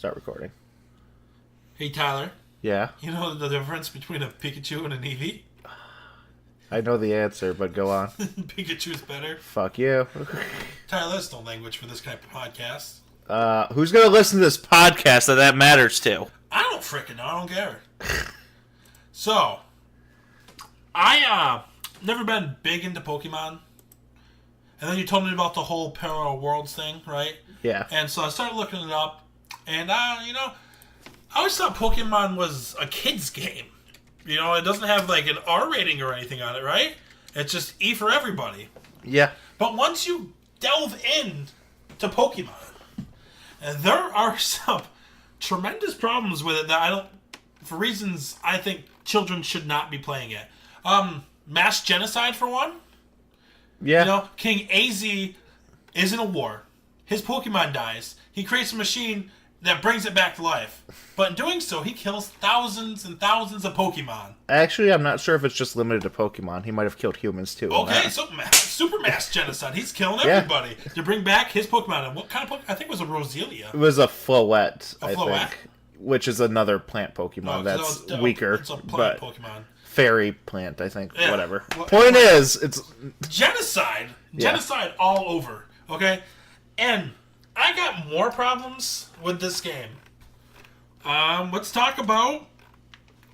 Start recording. Hey, Tyler. Yeah? You know the difference between a Pikachu and an Eevee? I know the answer, but go on. Pikachu's better. Fuck you. Tyler, that's no language for this type of podcast. Who's gonna listen to this podcast that matters to? I don't frickin' know. I don't care. So, I never been big into Pokemon. And then you told me about the whole Parallel Worlds thing, right? Yeah. And so I started looking it up. And, I always thought Pokemon was a kid's game. You know, it doesn't have, like, an R rating or anything on it, right? It's just E for everybody. Yeah. But once you delve in to Pokemon, and there are some tremendous problems with it that for reasons I think children should not be playing it. Mass genocide, for one. Yeah. You know, King AZ is in a war. His Pokemon dies. He creates a machine that brings it back to life. But in doing so, he kills thousands and thousands of Pokemon. Actually, I'm not sure if it's just limited to Pokemon. He might have killed humans, too. Okay, so super mass genocide. He's killing everybody to bring back his Pokemon. And what kind of Pokemon? I think it was a Roselia. It was a Floette, I Floette? think. Which is another plant Pokemon that's weaker. It's a plant Pokemon. Fairy plant, I think. Yeah. Whatever. Point is, it's... Genocide. Genocide all over. Okay? And I got more problems with this game. Let's talk about...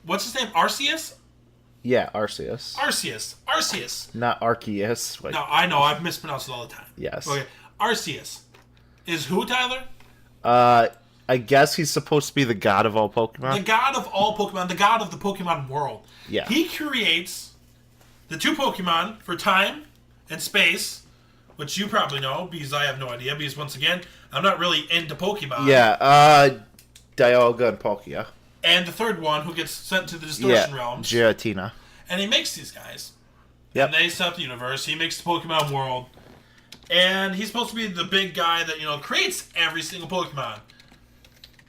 What's his name? Arceus? Yeah, Arceus. Arceus. Not Arceus. No, I know. I've mispronounced it all the time. Yes. Okay. Arceus. Is who, Tyler? I guess he's supposed to be the god of all Pokemon. The god of all Pokemon. The god of the Pokemon world. Yeah. He creates the two Pokemon for time and space, which you probably know, because I have no idea, because once again, I'm not really into Pokemon. Yeah, Dialga and Palkia. And the third one, who gets sent to the Distortion Realms. Giratina. And he makes these guys. Yep. And they set up the universe. He makes the Pokemon world. And he's supposed to be the big guy that, creates every single Pokemon.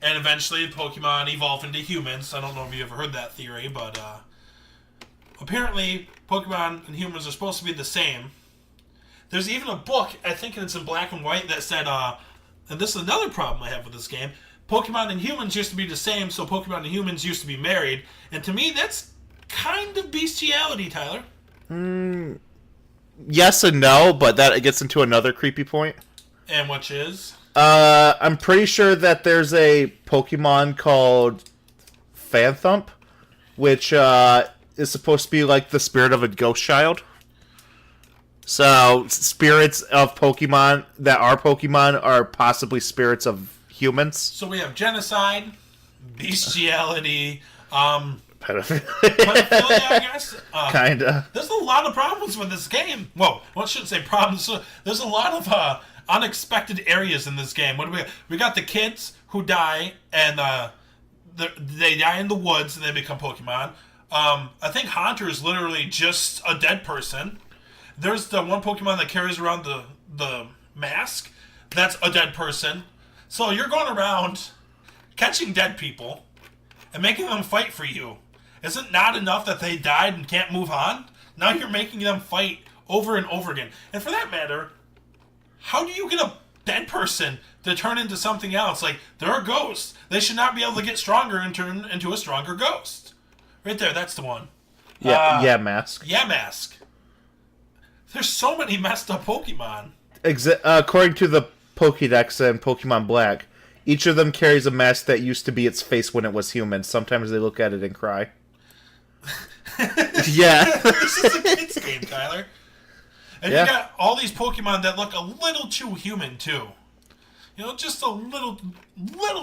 And eventually, Pokemon evolve into humans. I don't know if you ever heard that theory, but apparently, Pokemon and humans are supposed to be the same. There's even a book, I think it's in black and white, that said, and this is another problem I have with this game, Pokemon and humans used to be the same, so Pokemon and humans used to be married. And to me, that's kind of bestiality, Tyler. Yes and no, but that gets into another creepy point. And which is? I'm pretty sure that there's a Pokemon called Phanthump, which is supposed to be like the spirit of a ghost child. So, spirits of Pokemon that are Pokemon are possibly spirits of humans. So we have genocide, bestiality, Pedophilia, I guess. Kinda. There's a lot of problems with this game. Well, I shouldn't say problems. There's a lot of unexpected areas in this game. What do we got? We got the kids who die, and they die in the woods, and they become Pokemon. I think Haunter is literally just a dead person. There's the one Pokemon that carries around the mask. That's a dead person. So you're going around catching dead people and making them fight for you. Is it not enough that they died and can't move on? Now you're making them fight over and over again. And for that matter, how do you get a dead person to turn into something else? Like, they're a ghost. They should not be able to get stronger and turn into a stronger ghost. Right there, that's the one. Yeah, Mask. Yeah, Mask. There's so many messed up Pokemon. According to the Pokédex and Pokemon Black, each of them carries a mask that used to be its face when it was human. Sometimes they look at it and cry. Yeah. This is a kid's game, Tyler. And you got all these Pokemon that look a little too human, too. Just a little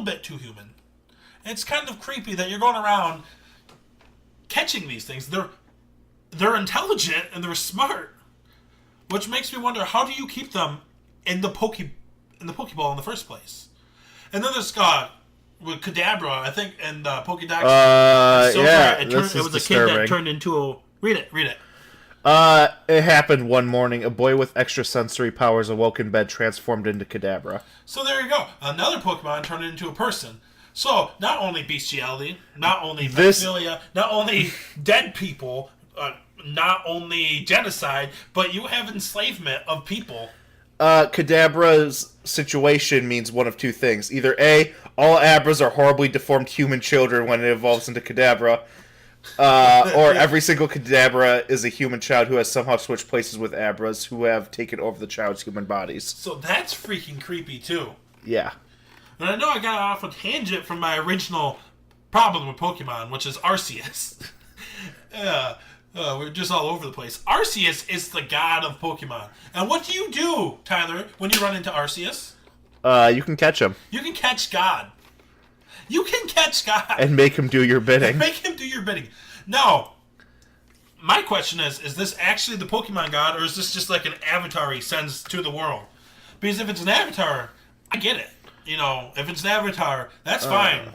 bit too human. And it's kind of creepy that you're going around catching these things. They're intelligent and they're smart. Which makes me wonder, how do you keep them in the Pokeball in the first place? And then there's with Kadabra, I think, in the Pokédex. It was a kid that turned into a... Read it. It happened one morning. A boy with extrasensory powers awoke in bed, transformed into Kadabra. So there you go. Another Pokemon turned into a person. So, not only bestiality, not only pedophilia, not only dead people, not only genocide, but you have enslavement of people Kadabra's situation means one of two things. Either A, all Abras are horribly deformed human children when it evolves into Kadabra, or every single Kadabra is a human child who has somehow switched places with Abras who have taken over the child's human bodies. So that's freaking creepy, too. Yeah. And I know I got off a tangent from my original problem with Pokemon, which is Arceus. We're just all over the place. Arceus is the god of Pokemon. And what do you do, Tyler, when you run into Arceus? You can catch him. You can catch God. You can catch God. And make him do your bidding. Make him do your bidding. Now, my question is this actually the Pokemon god, or is this just like an avatar he sends to the world? Because if it's an avatar, I get it. You know, if it's an avatar, that's fine.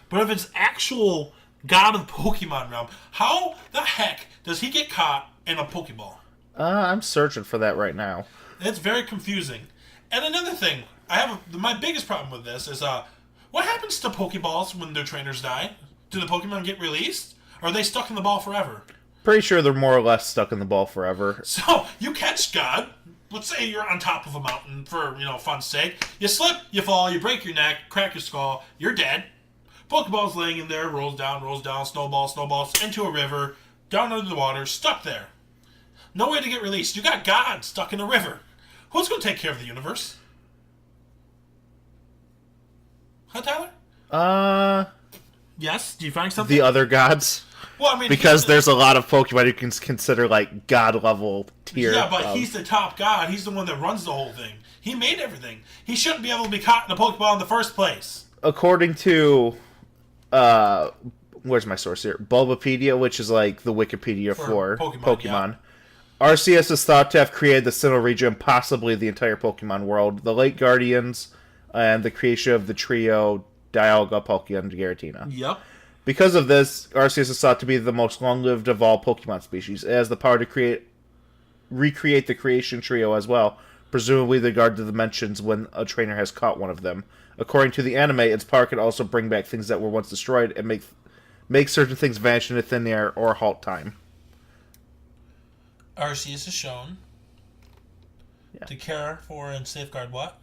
But if it's actual god of Pokemon realm, how the heck does he get caught in a Pokeball? I'm searching for that right now. It's very confusing. And another thing, my biggest problem with this is what happens to Pokeballs when their trainers die? Do the Pokemon get released? Or are they stuck in the ball forever? Pretty sure they're more or less stuck in the ball forever. So, you catch God. Let's say you're on top of a mountain for, fun's sake. You slip, you fall, you break your neck, crack your skull, you're dead. Pokeball's laying in there, rolls down, snowballs into a river, down under the water, stuck there. No way to get released. You got God stuck in a river. Who's going to take care of the universe? Huh, Tyler? Yes? Do you find something? The other gods. Well, I mean, because there's a lot of Pokemon you can consider like god level tier. Yeah, but he's the top god. He's the one that runs the whole thing. He made everything. He shouldn't be able to be caught in a Pokeball in the first place. According to where's my source here? Bulbapedia, which is like the Wikipedia for Pokemon. Yeah. Arceus is thought to have created the Sinnoh region, possibly the entire Pokemon world, the Lake Guardians, and the creation of the trio Dialga, Palkia, and Giratina. Yep. Because of this, Arceus is thought to be the most long-lived of all Pokemon species. It has the power to recreate the creation trio as well, presumably to guard the dimensions when a trainer has caught one of them. According to the anime, its power can also bring back things that were once destroyed and make certain things vanish into thin air or halt time. Arceus is shown to care for and safeguard what?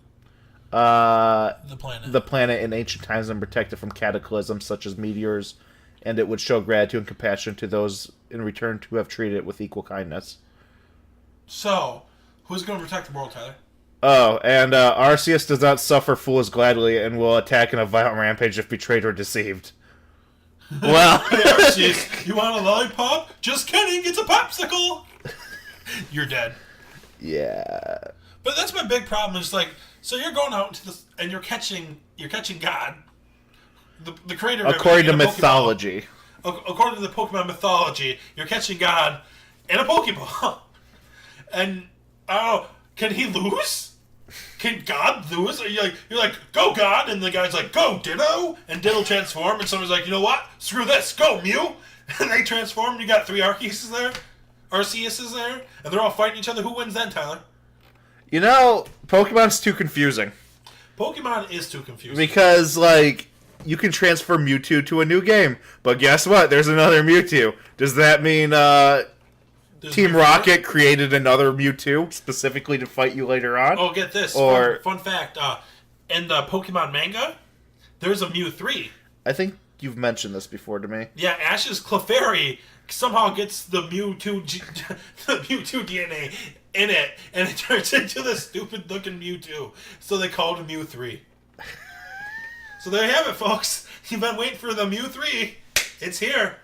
The planet. The planet in ancient times and protect it from cataclysms such as meteors, and it would show gratitude and compassion to those in return who have treated it with equal kindness. So, who's going to protect the world, Tyler? Oh, and Arceus does not suffer fools gladly and will attack in a violent rampage if betrayed or deceived. Well, hey, Arceus, you want a lollipop? Just kidding, it's a popsicle! You're dead. Yeah. But that's my big problem is like, so you're going out into this and you're catching God, the creator of according to mythology. According to the Pokemon mythology, you're catching God in a Pokeball. And can he lose? Can God lose? You're like, go God, and the guy's like, go Ditto, and Ditto transform, and someone's like, you know what? Screw this, go Mew, and they transform. And you got three Arceuses there, Arceuses there, and they're all fighting each other. Who wins then, Tyler? You know, Pokemon's too confusing. Pokemon is too confusing. Because, like, you can transfer Mewtwo to a new game, but guess what? There's another Mewtwo. Does that mean Team Rocket created another Mewtwo specifically to fight you later on? Oh, get this. Or fun fact. In the Pokemon manga, there's a Mew 3. I think you've mentioned this before to me. Yeah, Ash's Clefairy somehow gets the Mewtwo the Mewtwo DNA in it, and it turns into this stupid-looking Mewtwo. So they called him Mew 3. So there you have it, folks. You've been waiting for the Mew 3. It's here.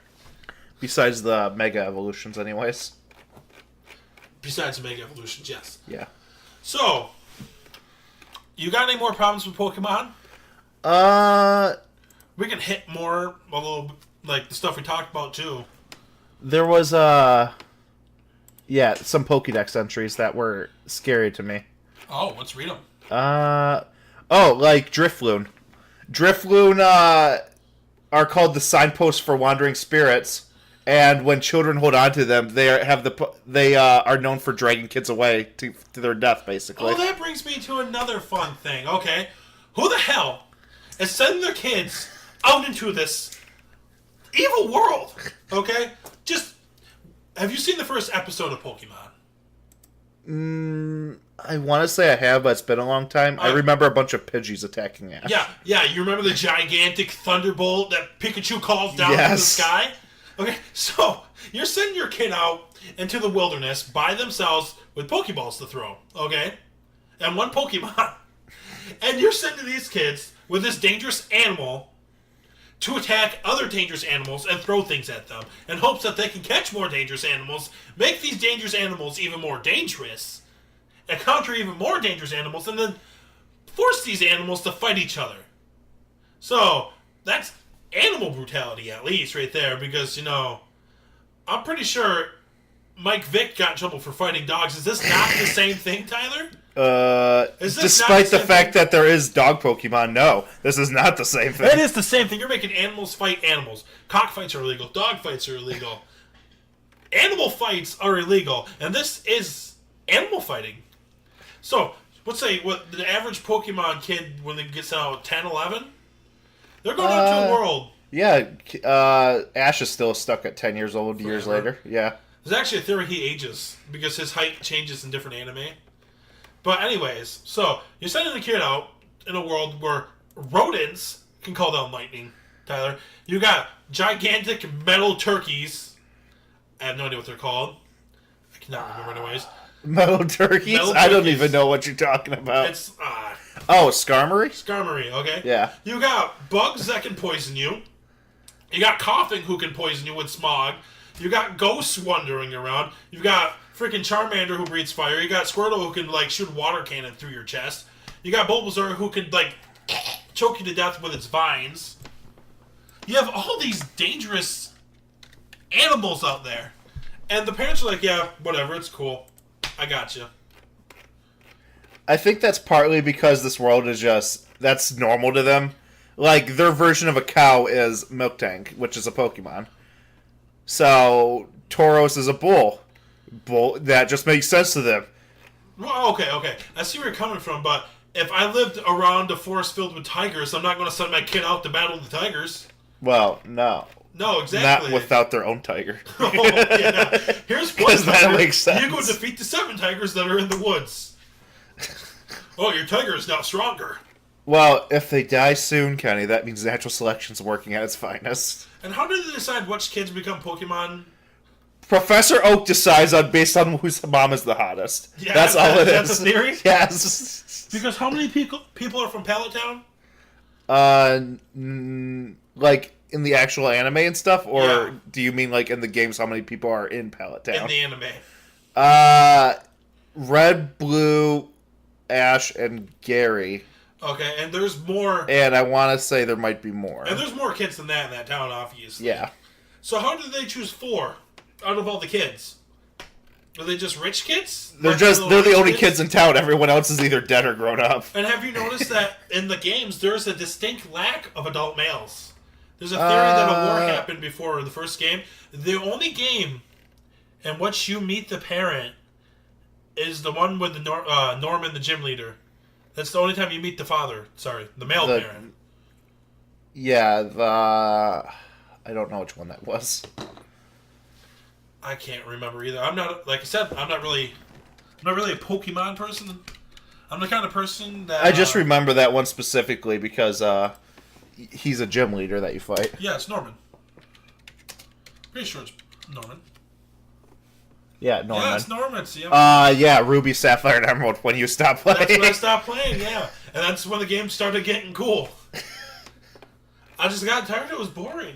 Besides the Mega Evolutions, anyways. Besides the Mega Evolutions, yes. Yeah. So, you got any more problems with Pokemon? We can hit more, a little, like, the stuff we talked about, too. There was, some Pokédex entries that were scary to me. Oh, let's read them. Like Drifloon. Drifloon, are called the signposts for wandering spirits, and when children hold on to them, they are known for dragging kids away to their death, basically. Oh, that brings me to another fun thing. Okay, who the hell is sending their kids out into this evil world? Okay, just have you seen the first episode of Pokemon? I want to say I have, but it's been a long time. I remember a bunch of Pidgeys attacking Ash. Yeah. You remember the gigantic thunderbolt that Pikachu calls down from the sky? Okay, so you're sending your kid out into the wilderness by themselves with Pokeballs to throw, okay? And one Pokemon. And you're sending these kids with this dangerous animal to attack other dangerous animals and throw things at them in hopes that they can catch more dangerous animals, make these dangerous animals even more dangerous, encounter even more dangerous animals, and then force these animals to fight each other. So, that's animal brutality, at least, right there, because, I'm pretty sure Mike Vick got in trouble for fighting dogs. Is this not the same thing, Tyler? Despite the fact that there is dog Pokemon, no. This is not the same thing. It is the same thing. You're making animals fight animals. Cockfights are illegal. Dog fights are illegal. Animal fights are illegal. And this is animal fighting. So, let's say what the average Pokemon kid, when they get out 10, 11, they're going out to a world. Yeah, Ash is still stuck at 10 years old years later. Yeah. There's actually a theory he ages because his height changes in different anime. But anyways, so you're sending the kid out in a world where rodents can call down lightning, Tyler. You got gigantic metal turkeys. I have no idea what they're called. I cannot remember anyways. Metal turkeys? I don't even know what you're talking about. It's Skarmory? Skarmory, okay. Yeah. You got bugs that can poison you. You got coughing who can poison you with smog. You got ghosts wandering around. You got freaking Charmander who breathes fire. You got Squirtle who can shoot a water cannon through your chest. You got Bulbasaur who can choke you to death with its vines. You have all these dangerous animals out there. And the parents are like, yeah, whatever, it's cool. I got you. I think that's partly because this world is that's normal to them. Like, their version of a cow is Miltank, which is a Pokemon. So, Tauros is a bull. That just makes sense to them. Well, okay. I see where you're coming from, but if I lived around a forest filled with tigers, I'm not going to send my kid out to battle the tigers. Well, no. No, exactly. Not without their own tiger. Oh, yeah. Here's one tiger. That makes sense. You go defeat the 7 tigers that are in the woods. Oh, your tiger is now stronger. Well, if they die soon, Kenny, that means natural selection's working at its finest. And how do they decide which kids become Pokemon? Professor Oak decides based on whose mom is the hottest. Yeah, that's all it is. That's a theory? Yes. Because how many people are from Pallet Town? Like in the actual anime and stuff, or do you mean like in the games? How many people are in Pallet Town? In the anime. Red, Blue, Ash, and Gary. Okay, and there's more. And I want to say there might be more. And there's more kids than that in that town, obviously. Yeah. So how did they choose 4 out of all the kids? Are they just rich kids? They're the only kids in town. Everyone else is either dead or grown up. And have you noticed that in the games there's a distinct lack of adult males? There's a theory that a war happened before the first game. The only game in which you meet the parent is the one with the Norman, the gym leader. That's the only time you meet the father. Sorry, the male parent. Yeah, I don't know which one that was. I can't remember either. I'm not, like I said, I'm not really a Pokemon person. I'm the kind of person that I just remember that one specifically because he's a gym leader that you fight. Yeah, it's Norman. Pretty sure it's Norman. Yeah, Norman. Yeah, it's Norman. See, yeah, Ruby, Sapphire, and Emerald when you stop playing. That's when I stopped playing, yeah. And that's when the game started getting cool. I just got tired. It was boring.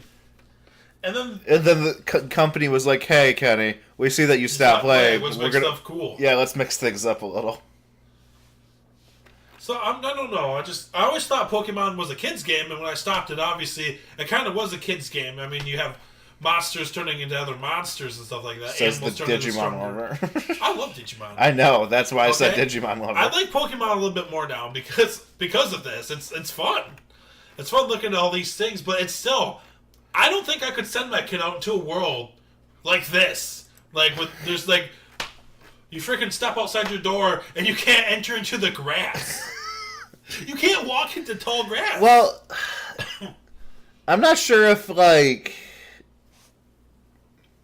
And then the company was like, "Hey, Kenny, we see that you stopped playing. Let's make stuff cool. Yeah, let's mix things up a little." So I don't know. I always thought Pokemon was a kids game, and when I stopped it, obviously it kind of was a kids game. I mean, you have monsters turning into other monsters and stuff like that. Says the Digimon lover. I love Digimon. I know. That's why I said Digimon lover. I like Pokemon a little bit more now because of this. It's fun. It's fun looking at all these things, but it's still. I don't think I could send my kid out into a world like this. There's you freaking step outside your door and you can't enter into the grass. You can't walk into tall grass. Well, I'm not sure if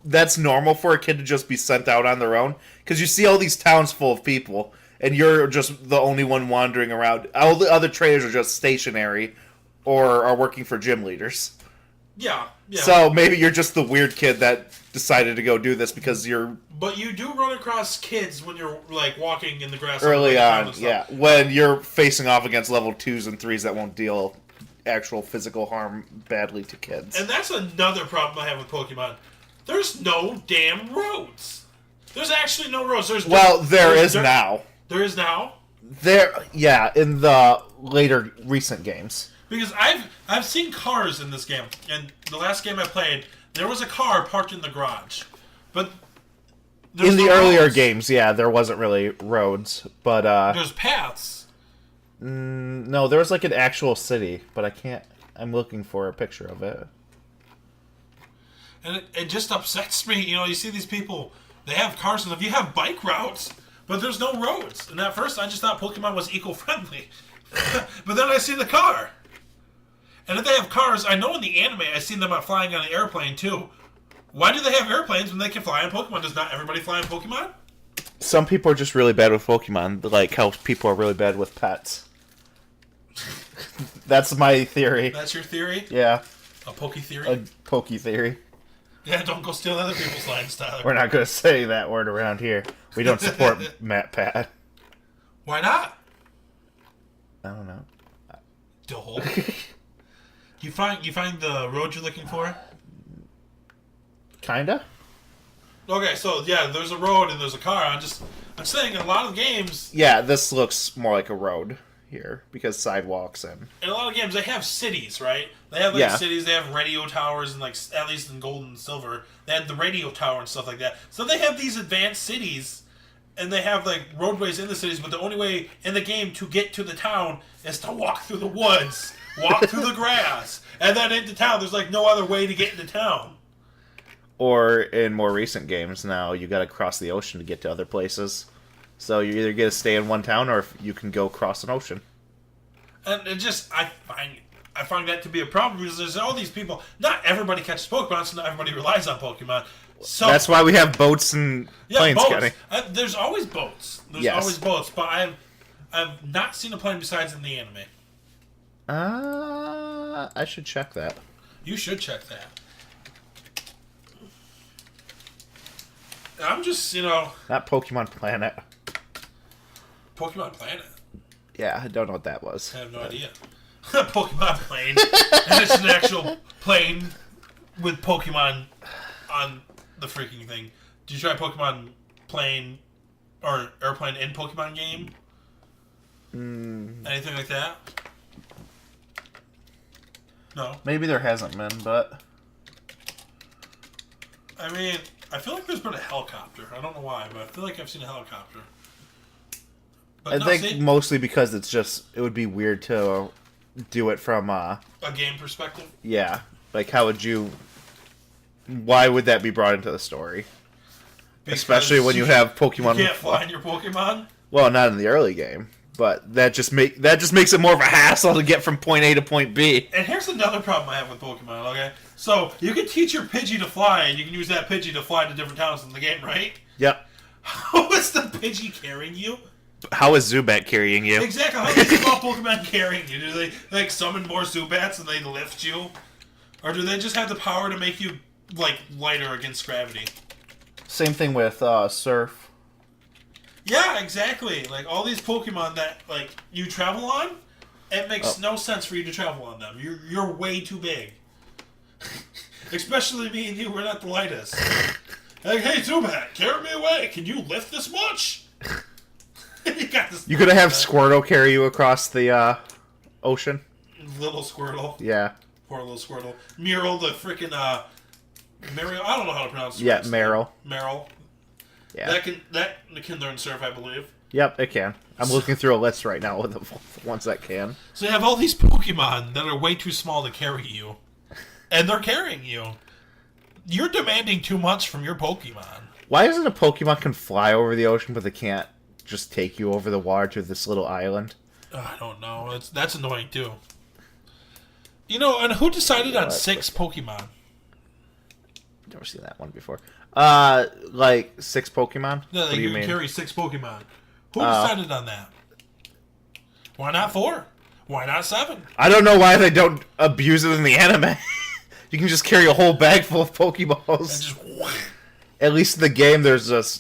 that's normal for a kid to just be sent out on their own, because you see all these towns full of people, and you're just the only one wandering around. All the other trainers are just stationary or are working for gym leaders. Yeah. So maybe you're just the weird kid that decided to go do this because you're... But you do run across kids when you're, like, walking in the grass. Early on, yeah. When you're facing off against level 2s and 3s that won't deal actual physical harm badly to kids. And that's another problem I have with Pokemon. There's no damn roads. There's actually no roads. There is now. There is now? In the later recent games. Because I've seen cars in this game, and the last game I played, there was a car parked in the garage, but in the earlier games, there wasn't really roads, but there's paths. No, there was like an actual city, but I can't. I'm looking for a picture of it, and it just upsets me. You know, you see these people, they have cars, and if you have bike routes, but there's no roads. And at first, I just thought Pokemon was eco-friendly, but then I see the car. And if they have cars, I know in the anime I've seen them flying on an airplane too. Why do they have airplanes when they can fly on Pokemon? Does not everybody fly on Pokemon? Some people are just really bad with Pokemon, like how people are really bad with pets. That's my theory. That's your theory? Yeah. A Poke theory? A Poke theory. Yeah, don't go steal other people's lines, Tyler. We're not going to say that word around here. We don't support Matt Pat. Why not? I don't know. Dill. You find the road you're looking for? Kinda. Okay, so there's a road and there's a car. I'm saying in a lot of games. Yeah, this looks more like a road here because sidewalks and. In a lot of games, they have cities, right? They have cities. They have radio towers and at least in Gold and Silver, they had the radio tower and stuff like that. So they have these advanced cities, and they have like roadways in the cities. But the only way in the game to get to the town is to walk through the woods. Walk through the grass, and then into town. There's like no other way to get into town. Or in more recent games now, you got to cross the ocean to get to other places. So you either get to stay in one town, or you can go cross an ocean. And it just, I find that to be a problem because there's all these people. Not everybody catches Pokemon, so not everybody relies on Pokemon. So that's why we have boats and planes, boats. There's always boats. There's always boats, but I've not seen a plane besides in the anime. I should check that. You should check that. I'm just, Not Pokemon Planet. Pokemon Planet? Yeah, I don't know what that was. I have no idea. Pokemon Plane. And it's an actual plane with Pokemon on the freaking thing. Did you try Pokemon Plane or Airplane in Pokemon game? Anything like that? No. Maybe there hasn't been, but... I mean, I feel like there's been a helicopter. I don't know why, but I feel like I've seen a helicopter. But I think mostly because it would be weird to do it from... a game perspective? Yeah. Like, why would that be brought into the story? Because especially when you have Pokemon... You can't fly in your Pokemon? Well, not in the early game. But that just makes it more of a hassle to get from point A to point B. And here's another problem I have with Pokemon, okay? So, you can teach your Pidgey to fly, and you can use that Pidgey to fly to different towns in the game, right? Yep. How is the Pidgey carrying you? How is Zubat carrying you? Exactly. How is the small Pokemon carrying you? Do they summon more Zubats and they lift you? Or do they just have the power to make you, lighter against gravity? Same thing with Surf. Yeah, exactly. Like, all these Pokemon that, you travel on, it makes no sense for you to travel on them. You're way too big. Especially me and you, we're not the lightest. Like, hey, Zubat, carry me away. Can you lift this much? You could have Squirtle carry you across the ocean. Little Squirtle. Yeah. Poor little Squirtle. Meryl, the freaking, Meryl, I don't know how to pronounce it. Yeah, Meryl. Meryl. Yeah. That can learn Surf, I believe. Yep, it can. I'm looking through a list right now with the ones that can. So you have all these Pokemon that are way too small to carry you. And they're carrying you. You're demanding too much from your Pokemon. Why is it a Pokemon can fly over the ocean, but they can't just take you over the water to this little island? I don't know. That's annoying, too. And who decided on 6 Pokemon? Never seen that one before. 6 Pokemon? No, what do you mean? Carry 6 Pokemon. Who decided on that? Why not 4? Why not 7? I don't know why they don't abuse it in the anime. You can just carry a whole bag full of Pokeballs. And just... At least in the game,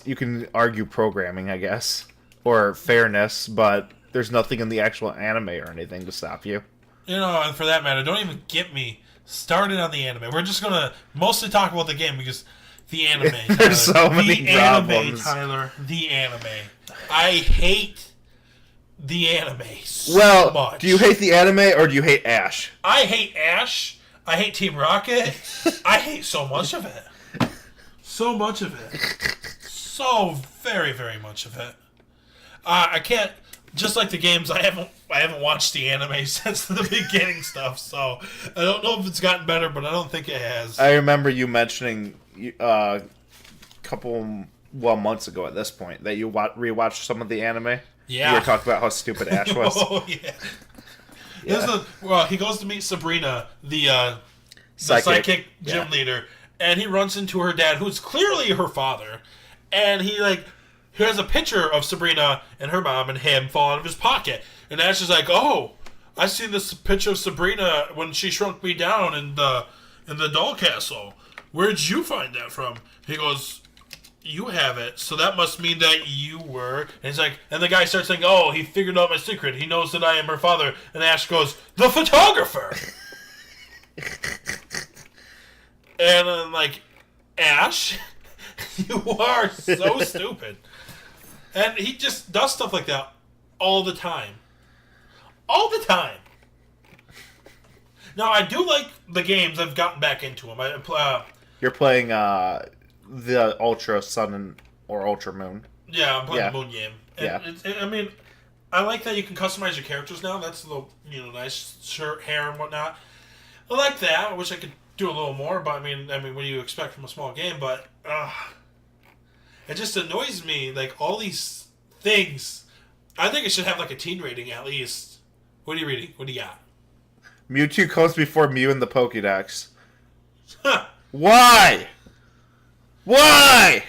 you can argue programming, I guess, or fairness, but there's nothing in the actual anime or anything to stop you. You know, and for that matter, don't even get me started on the anime. We're just gonna mostly talk about the game because the anime. There's so many problems. Tyler, the anime. I hate the anime so much. Do you hate the anime or do you hate Ash? I hate Ash. I hate Team Rocket. I hate so much of it. So much of it. So very, very much of it. I can't. Just like the games, I haven't watched the anime since the beginning stuff, so I don't know if it's gotten better, but I don't think it has. I remember you mentioning a couple months ago at this point that you rewatched some of the anime. Yeah, you were talking about how stupid Ash was. Oh yeah. Well, he goes to meet Sabrina, the psychic gym leader, and he runs into her dad, who's clearly her father, and he has a picture of Sabrina and her mom and him fall out of his pocket. And Ash is like, oh, I seen this picture of Sabrina when she shrunk me down in the doll castle. Where'd you find that from? He goes, you have it, so that must mean that you were. And he's like, and the guy starts saying, oh, he figured out my secret. He knows that I am her father. And Ash goes, the photographer. And I'm like, Ash, you are so stupid. And he just does stuff like that all the time. All the time. Now, I do like the games. I've gotten back into them. You're playing the Ultra Sun or Ultra Moon. Yeah, I'm playing the Moon game. And yeah. I mean, I like that you can customize your characters now. That's the nice shirt, hair, and whatnot. I like that. I wish I could do a little more, but I mean, what do you expect from a small game? But it just annoys me, all these things. I think it should have a teen rating at least. What are you reading? What do you got? Mewtwo comes before Mew in the Pokédex. Huh. Why? Why?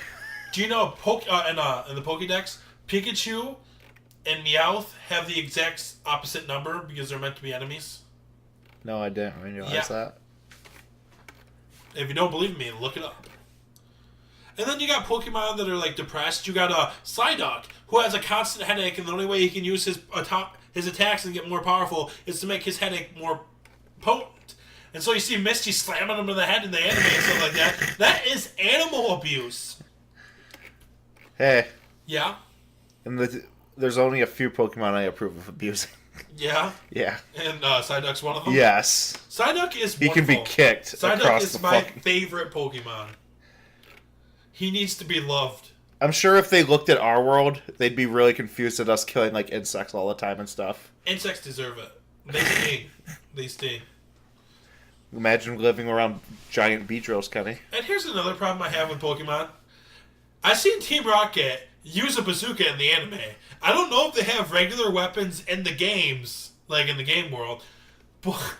Do you know in the Pokédex, Pikachu and Meowth have the exact opposite number because they're meant to be enemies? No, I didn't realize that. If you don't believe me, look it up. And then you got Pokemon that are depressed. You got Psyduck, who has a constant headache, and the only way he can use his attacks and get more powerful is to make his headache more potent. And so you see Misty slamming him in the head in the anime and stuff like that. That is animal abuse. Hey. Yeah. And there's only a few Pokemon I approve of abusing. Yeah. Yeah. And Psyduck's one of them. Yes. Psyduck is wonderful. He can be kicked. Psyduck is my favorite Pokemon. He needs to be loved. I'm sure if they looked at our world, they'd be really confused at us killing insects all the time and stuff. Insects deserve it. They sting. They sting. Imagine living around giant Beedrills, Kenny. And here's another problem I have with Pokemon. I've seen Team Rocket use a bazooka in the anime. I don't know if they have regular weapons in the games, in the game world. But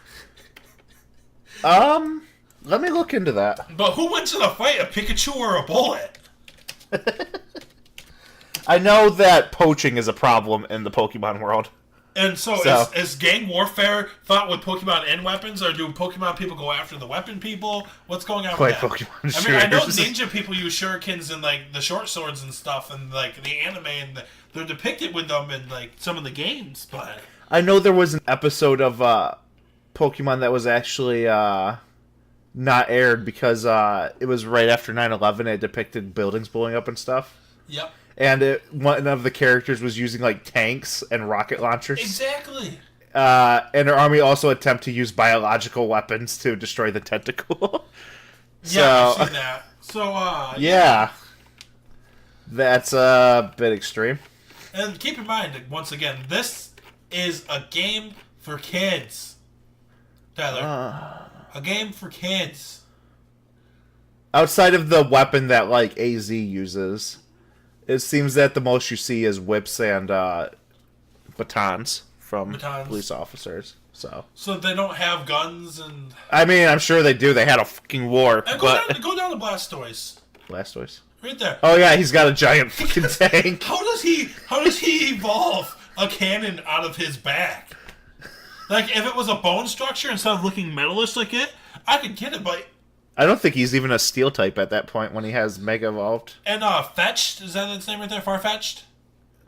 let me look into that. But who wins in a fight, a Pikachu or a bullet? I know that poaching is a problem in the Pokemon world. And so is gang warfare fought with Pokemon and weapons, or do Pokemon people go after the weapon people? What's going on with that? Pokemon I know ninja people use shurikens and the short swords and stuff, and the anime, and they're depicted with them in some of the games. But I know there was an episode of Pokemon that was actually not aired because it was right after 9/11. It depicted buildings blowing up and stuff. Yep. And one of the characters was using tanks and rocket launchers. Exactly. And her army also attempt to use biological weapons to destroy the tentacle. Yeah, I've seen that. So yeah, that's a bit extreme. And keep in mind, once again, this is a game for kids. Tyler, a game for kids. Outside of the weapon that AZ uses, it seems that the most you see is whips and batons from police officers. So they don't have guns and. I mean, I'm sure they do. They had a fucking war. And go down to Blastoise. Blastoise. Right there. Oh yeah, he's got a giant fucking tank. How does he evolve a cannon out of his back? Like, if it was a bone structure instead of looking metalish like it, I could get it, but... I don't think he's even a steel type at that point when he has Mega evolved. And, Fetched, is that its name right there? Farfetch'd?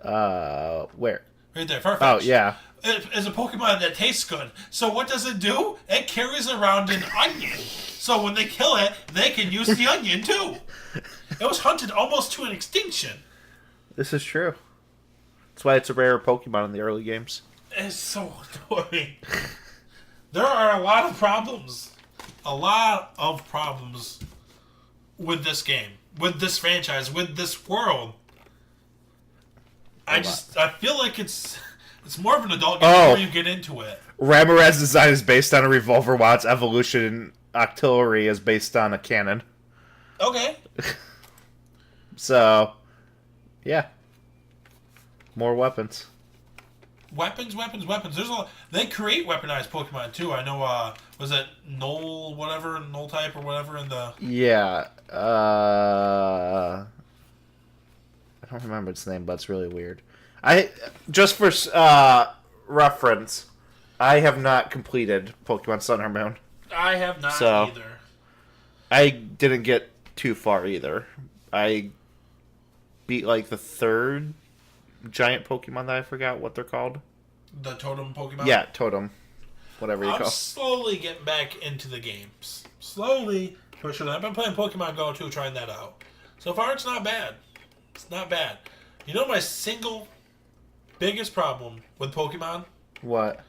Where? Right there, Farfetch'd. Oh, yeah. It is a Pokemon that tastes good. So what does it do? It carries around an onion. So when they kill it, they can use the onion, too. It was hunted almost to an extinction. This is true. That's why it's a rare Pokemon in the early games. It's so annoying. There are a lot of problems. A lot of problems with this game, with this franchise, with this world. I feel like it's more of an adult game before you get into it. Ramorad's design is based on a revolver, while its evolution in artillery is based on a cannon. Okay. So, yeah. More weapons. Weapons. There's a lot. They create weaponized Pokemon too. I know. Was it Null type or whatever in the? Yeah. I don't remember its name, but it's really weird. Just for reference, I have not completed Pokemon Sun or Moon. I have not either. I didn't get too far either. I beat like the third giant Pokemon that I forgot what they're called. The Totem Pokemon? Yeah, Totem. Whatever you call it. I'm slowly getting back into the games. Slowly pushing it. I've been playing Pokemon Go 2, trying that out. So far, it's not bad. It's not bad. You know my single biggest problem with Pokemon? What?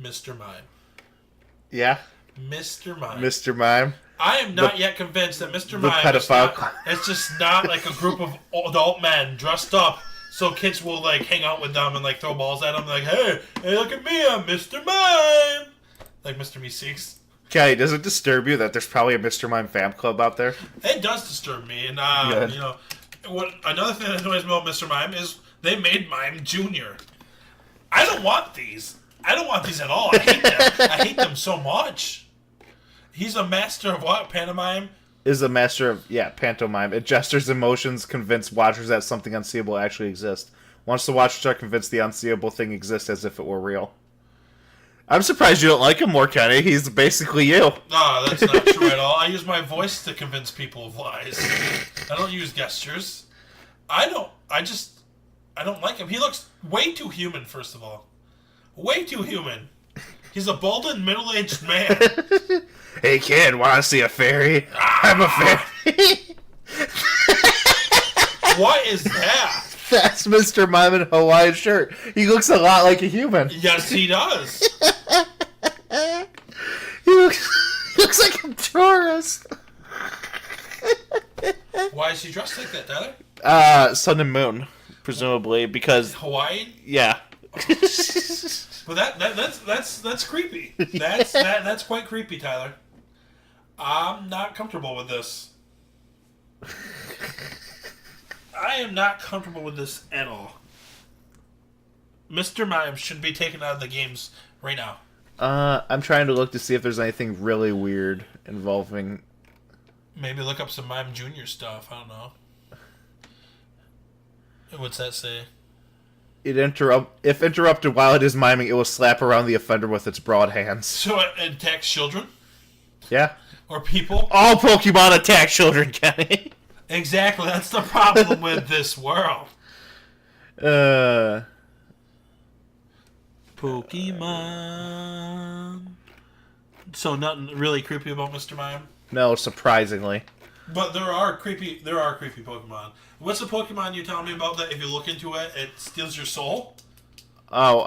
Mr. Mime. Yeah? Mr. Mime. Mr. Mime. I am not yet convinced that Mr. Mime it's just not like a group of adult men dressed up so kids will like hang out with them and like throw balls at them like, hey, look at me, I'm Mr. Mime. Like Mr. Meeseeks. Okay, does it disturb you that there's probably a Mr. Mime fan club out there? It does disturb me. And, you know, another thing that annoys me about Mr. Mime is they made Mime Jr. I don't want these. I don't want these at all. I hate them. I hate them so much. He's a master of what? Pantomime? Is a master of, pantomime. It gestures emotions, convince watchers that something unseeable actually exists. Once the watchers are convinced the unseeable thing exists as if it were real. I'm surprised you don't like him more, Kenny. He's basically you. No, that's not true at all. I use my voice to convince people of lies. I don't use gestures. I don't like him. He looks way too human, first of all. Way too human. He's a balding, middle-aged man. Hey, kid, want to see a fairy? I'm a fairy. What is that? That's Mr. Mime in a Hawaiian shirt. He looks a lot like a human. Yes, he does. He looks like a tourist. Why is he dressed like that, Tyler? Sun and Moon, presumably, because... Hawaiian? Yeah. Well, that's creepy. That's quite creepy, Tyler. I'm not comfortable with this. I am not comfortable with this at all. Mr. Mime should be taken out of the games right now. I'm trying to look to see if there's anything really weird involving... Maybe look up some Mime Jr. stuff. I don't know. What's that say? If interrupted while it is miming, it will slap around the offender with its broad hands. So it attacks children? Yeah. Or people? All Pokemon attack children, Kenny. Exactly. That's the problem with this world. Pokemon. So nothing really creepy about Mr. Mime? No, surprisingly. But there are creepy Pokemon. What's the Pokemon you telling me about that if you look into it, it steals your soul? Oh,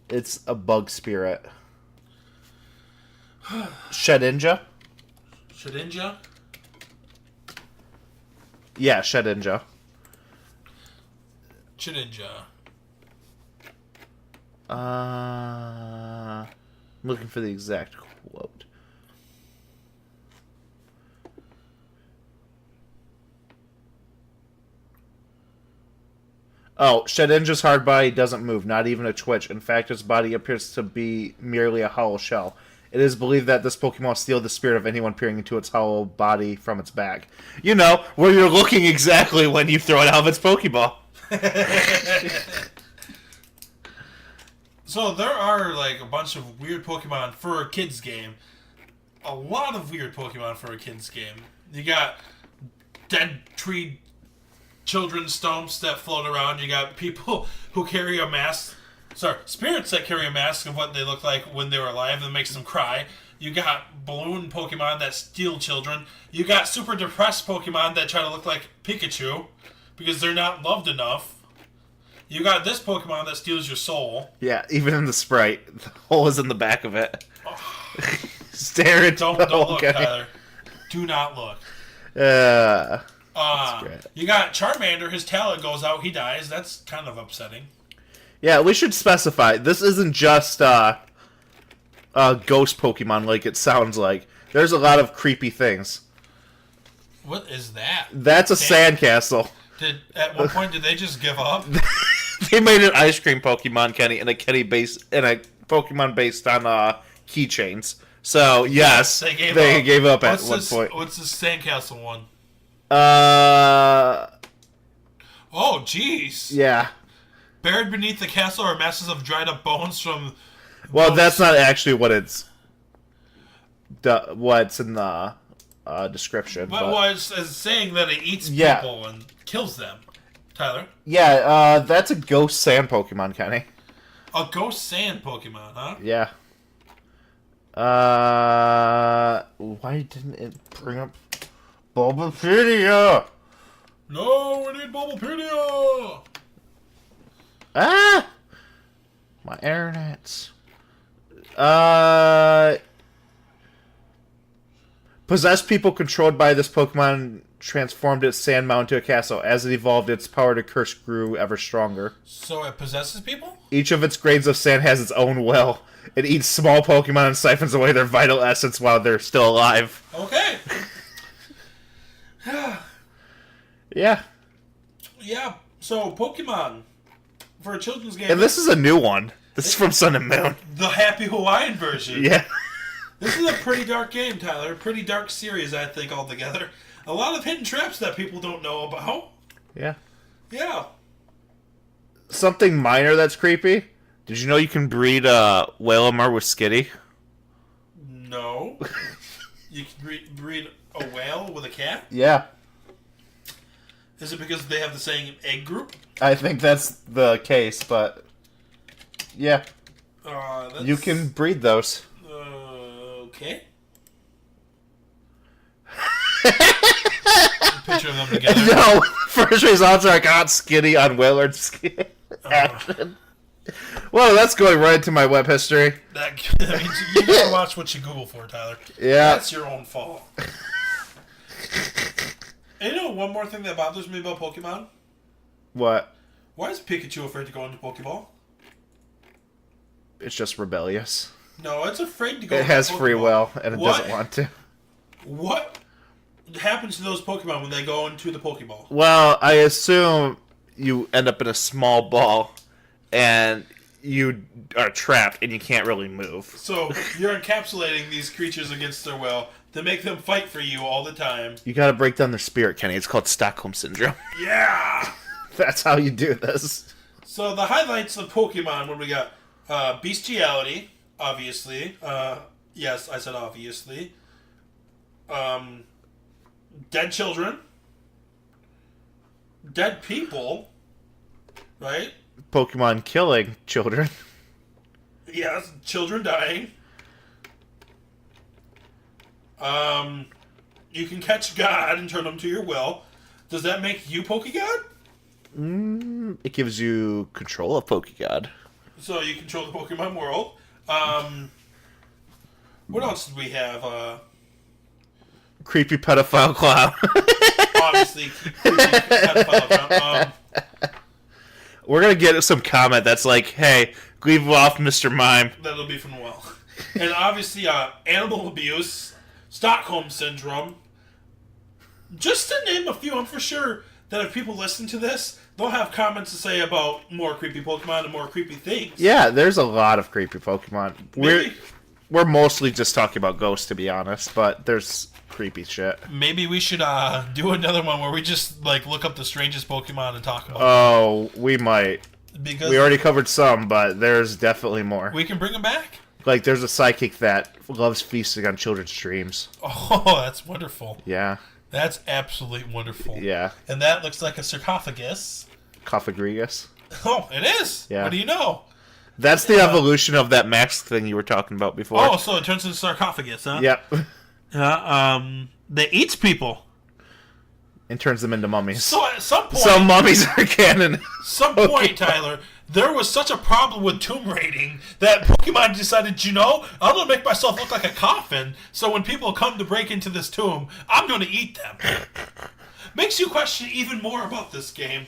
it's a bug spirit. Shedinja? Shedinja? Yeah, Shedinja. Shedinja. I'm looking for the exact quote. Oh, Shedinja's hard body doesn't move, not even a twitch. In fact, its body appears to be merely a hollow shell. It is believed that this Pokemon will steal the spirit of anyone peering into its hollow body from its bag. You know, where you're looking exactly when you throw it out of its Pokeball. So there are like a bunch of weird Pokemon for a kids game. A lot of weird Pokemon for a kids game. You got dead tree children stumps that float around. You got people who carry a mask. Sorry, spirits that carry a mask of what they look like when they were alive that makes them cry. You got balloon Pokemon that steal children. You got super depressed Pokemon that try to look like Pikachu because they're not loved enough. You got this Pokemon that steals your soul. Yeah, even in the sprite, the hole is in the back of it. Stare at Don't look, Tyler. Do not look. You got Charmander. His talent goes out. He dies. That's kind of upsetting. Yeah, we should specify. This isn't just ghost Pokemon like it sounds like. There's a lot of creepy things. What is that? That's a sandcastle. At one point, did they just give up? They made an ice cream Pokemon, Kenny, and a Pokemon based on keychains. So yes, they gave up at one point. What's this sandcastle one? Oh, jeez. Yeah. Buried beneath the castle are masses of dried up bones from. Well, that's not actually what it's. What's in the description. But it's saying that it eats people and kills them. Tyler? Yeah, that's a ghost sand Pokemon, Kenny. A ghost sand Pokemon, huh? Yeah. Why didn't it bring up Bulbapedia? No, we need Bulbapedia! Ah! My internet's... Possessed people controlled by this Pokemon transformed its sand mound to a castle. As it evolved, its power to curse grew ever stronger. So it possesses people? Each of its grains of sand has its own will. It eats small Pokemon and siphons away their vital essence while they're still alive. Okay. Yeah. Yeah, so Pokemon for a children's game. And this is a new one. This is from Sun and Moon. The Happy Hawaiian version. Yeah. This is a pretty dark game, Tyler. Pretty dark series, I think, altogether. A lot of hidden traps that people don't know about. Yeah. Yeah. Something minor that's creepy. Did you know you can breed Wailmer with Skitty? No. You can breed a whale with a cat? Yeah. Is it because they have the same egg group? I think that's the case, but... Yeah. You can breed those. Okay. Picture of them together. No! First results are I got Skitty on Wailord's skin. Action. Well, that's going right into my web history. That means you gotta watch what you Google for, Tyler. Yeah. That's your own fault. And you know one more thing that bothers me about Pokemon? What? Why is Pikachu afraid to go into Pokeball? It's just rebellious. No, it's afraid to go It into has Pokeball. free will, and it doesn't want to. What happens to those Pokemon when they go into the Pokeball? Well, I assume you end up in a small ball, and you are trapped, and you can't really move. So you're encapsulating these creatures against their will to make them fight for you all the time. You gotta break down their spirit, Kenny. It's called Stockholm Syndrome. Yeah! That's how you do this. So the highlights of Pokemon, what we got? Bestiality, obviously. Yes, I said obviously. Dead children. Dead people. Right? Pokemon killing children. Yes, children dying. You can catch God and turn them to your will. Does that make you Pokegod? It gives you control of Pokegod. So you control the Pokemon world. What else did we have? Creepy pedophile clown. Obviously, creepy pedophile clown. We're gonna get some comment that's like, "Hey, leave off, Mr. Mime." That'll be from well. And obviously, animal abuse, Stockholm Syndrome. Just to name a few, I'm for sure that if people listen to this, they'll have comments to say about more creepy Pokemon and more creepy things. Yeah, there's a lot of creepy Pokemon. we're mostly just talking about ghosts, to be honest, but there's creepy shit. Maybe we should do another one where we just look up the strangest Pokemon and talk about Oh, we might. Because we already covered some, but there's definitely more. We can bring them back. Like, there's a psychic that loves feasting on children's dreams. Oh, that's wonderful. Yeah. That's absolutely wonderful. Yeah. And that looks like a sarcophagus. Cofagrigus. Oh, it is? Yeah. What do you know? That's the evolution of that mask thing you were talking about before. Oh, so it turns into sarcophagus, huh? Yep. That eats people. And turns them into mummies. So at some point... Some mummies are canon. Some point, Tyler, there was such a problem with tomb raiding that Pokemon decided, I'm going to make myself look like a coffin, so when people come to break into this tomb, I'm going to eat them. Makes you question even more about this game.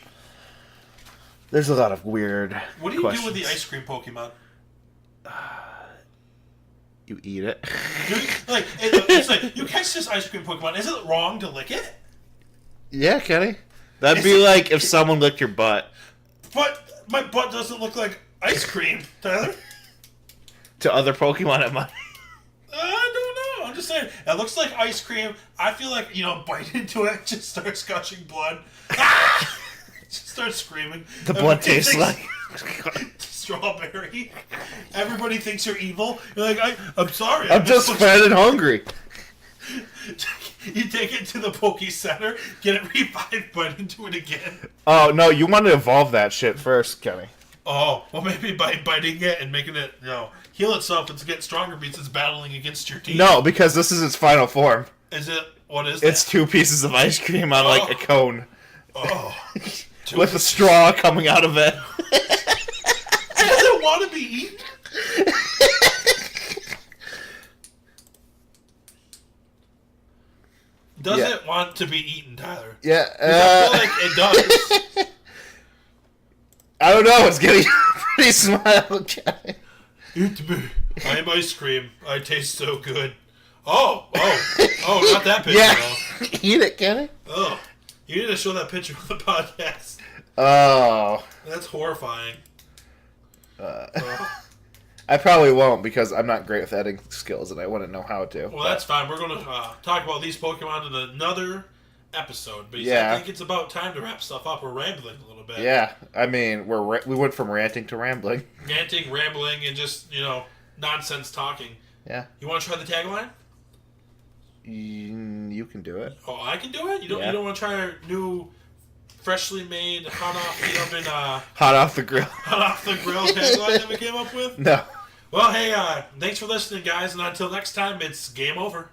There's a lot of weird What do you questions. do with the ice cream Pokemon? You eat it. It's like, you catch this ice cream Pokemon, is it wrong to lick it? Yeah, Kenny. That'd be like if someone licked your butt. But my butt doesn't look like ice cream, Tyler. To other Pokemon, it might. I don't know. I'm just saying. It looks like ice cream. I feel like, bite into it, just starts gushing blood. Just starts screaming. The blood tastes like strawberry. Everybody thinks you're evil. You're like, I'm sorry. I'm just fat and hungry. You take it to the Poke Center, get it revived, bite into it again. Oh, no, you want to evolve that shit first, Kenny. Oh, well, maybe by biting it and making it, heal itself and to get stronger because it's battling against your team. No, because this is its final form. Is it? What is it? It's 2 pieces of ice cream on, like, a cone. Oh. With a straw coming out of it. Does it want to be eaten? Does it want to be eaten, Tyler? Yeah. I feel like it does. I don't know. It's getting pretty smile, Kenny. Eat me. I am ice cream. I taste so good. Oh, not that picture. Yeah. Though. Eat it, Kenny. Oh, you need to show that picture on the podcast. Oh. That's horrifying. I probably won't because I'm not great with editing skills and I wouldn't know how to. Well, that's fine. We're going to talk about these Pokemon in another episode. But yeah. I think it's about time to wrap stuff up. We're rambling a little bit. Yeah. I mean, we went from ranting to rambling. Ranting, rambling, and just, nonsense talking. Yeah. You want to try the tagline? You can do it. Oh, I can do it? You don't want to try our new... freshly made, hot off the oven, hot off the grill tagline that we came up with? No. Well, hey, thanks for listening, guys, and until next time, it's game over.